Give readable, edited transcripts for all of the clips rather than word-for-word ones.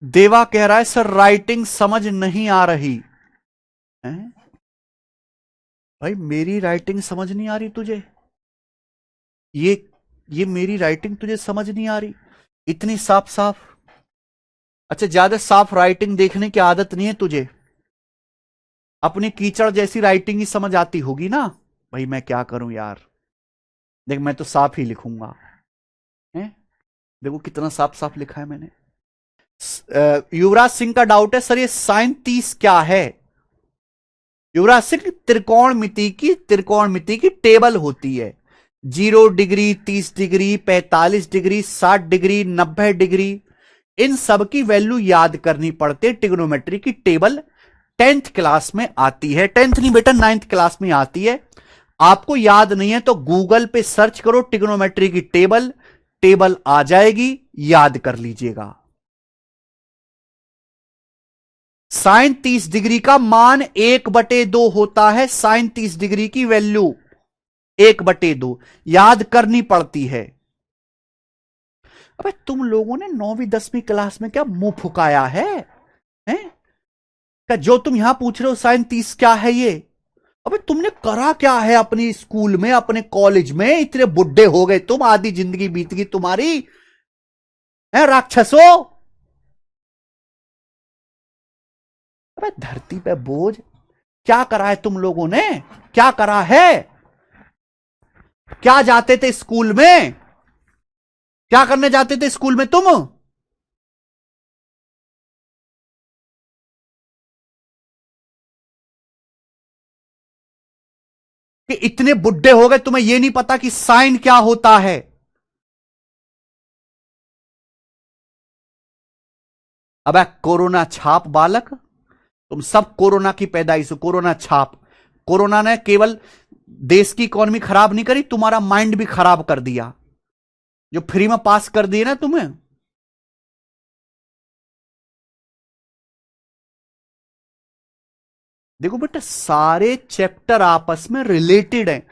देवा कह रहा है सर राइटिंग समझ नहीं आ रही है। भाई मेरी राइटिंग समझ नहीं आ रही तुझे? ये ये मेरी राइटिंग तुझे समझ नहीं आ रही? इतनी साफ साफ। अच्छा, ज्यादा साफ राइटिंग देखने की आदत नहीं है तुझे? अपनी कीचड़ जैसी राइटिंग ही समझ आती होगी ना। भाई मैं क्या करूं यार। देख मैं तो साफ ही लिखूंगा है। देखो कितना साफ साफ लिखा है मैंने। युवराज सिंह का डाउट है सर ये साइन 30 क्या है? युवराज सिंह, त्रिकोणमिति की टेबल होती है। 0 degree, 30 degree, 45 degree, 60 degree, 90 degree, इन सब की वैल्यू याद करनी पड़ती है। ट्रिग्नोमेट्री की टेबल 10th क्लास में आती है। 10th नहीं बेटा, 9th क्लास में आती है। आपको याद नहीं है तो गूगल पे सर्च करो ट्रिग्नोमेट्री की टेबल, टेबल आ जाएगी, याद कर लीजिएगा। साइन 30 डिग्री का मान 1/2 होता है। साइन 30 डिग्री की वैल्यू 1/2 याद करनी पड़ती है। अबे तुम लोगों ने 9वीं 10वीं क्लास में क्या मुंह फुकाया है, हैं? क्या जो तुम यहां पूछ रहे हो साइन 30 क्या है ये? अबे तुमने करा क्या है अपनी स्कूल में, अपने कॉलेज में? इतने बुढ़े हो गए तुम, आधी जिंदगी बीत गई तुम्हारी, है राक्षसों। अबे धरती पे बोझ, क्या करा है तुम लोगों ने? क्या करा है? क्या जाते थे स्कूल में? क्या करने जाते थे स्कूल में तुम? कि इतने बुढ़े हो गए तुम्हें यह नहीं पता कि साइन क्या होता है? अबे कोरोना छाप बालक, तुम सब कोरोना की पैदाइश हो। कोरोना छाप। कोरोना ने केवल देश की इकोनॉमी खराब नहीं करी, तुम्हारा माइंड भी खराब कर दिया, जो फ्री में पास कर दिए ना तुम्हें। देखो बेटा सारे चैप्टर आपस में रिलेटेड हैं।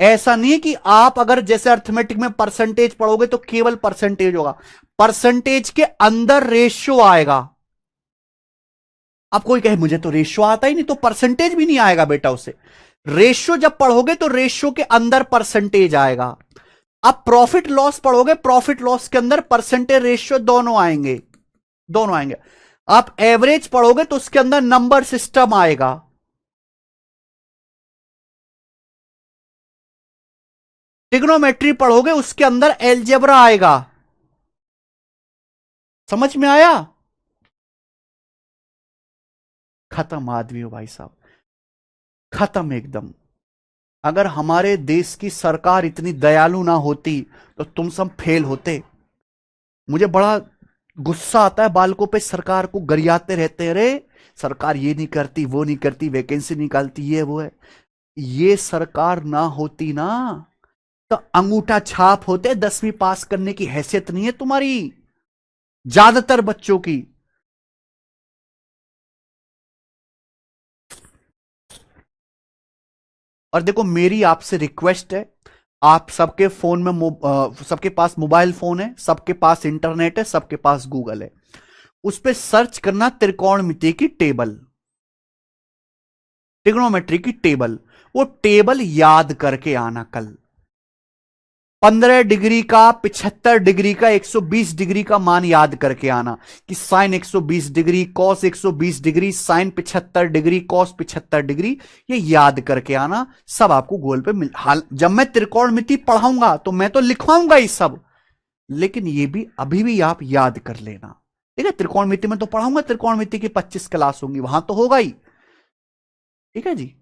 ऐसा नहीं है कि आप अगर जैसे अर्थमेटिक में परसेंटेज पढ़ोगे तो केवल परसेंटेज होगा। परसेंटेज के अंदर रेशियो आएगा। अब कोई कहे मुझे तो रेशियो आता ही नहीं, तो परसेंटेज भी नहीं आएगा बेटा उसे। रेशियो जब पढ़ोगे तो रेशियो के अंदर परसेंटेज आएगा। अब प्रॉफिट लॉस पढ़ोगे, प्रॉफिट लॉस के अंदर परसेंटेज रेशियो दोनों आएंगे, दोनों आएंगे। आप एवरेज पढ़ोगे तो उसके अंदर नंबर सिस्टम आएगा। ट्रिग्नोमेट्री पढ़ोगे उसके अंदर एलजेब्रा आएगा। समझ में आया? खत्म आदमी हो भाई साहब, खत्म एकदम। अगर हमारे देश की सरकार इतनी दयालु ना होती तो तुम सब फेल होते। मुझे बड़ा गुस्सा आता है बालकों पे, सरकार को गरियाते रहते हैं, रे सरकार ये नहीं करती, वो नहीं करती, वैकेंसी निकालती, ये वो है। ये सरकार ना होती ना तो अंगूठा छाप होते। 10वीं पास करने की हैसियत नहीं है तुम्हारी, ज्यादातर बच्चों की। और देखो मेरी आपसे रिक्वेस्ट है, आप सबके फोन में सबके पास मोबाइल फोन है, सबके पास इंटरनेट है, सबके पास गूगल है। उस पर सर्च करना त्रिकोणमिति की टेबल, ट्रिग्नोमेट्री की टेबल। वो टेबल याद करके आना कल। 15 डिग्री का, 75 डिग्री का, 120 डिग्री का मान याद करके आना कि sine 120 degree, cos 120 degree, sine 75 degree, cos 75 degree, ये याद करके आना। सब आपको गोल पे मिल। हाल जब मैं त्रिकोणमिति पढ़ाऊंगा तो मैं तो लिखवाऊंगा ही सब, लेकिन ये भी अभी भी आप याद कर लेना। ठीक है, त्रिकोणमिति में तो पढ़ाऊंगा, त्रिकोणमिति की 25 क्लास होंगी, वहां तो होगा ही। ठीक है जी।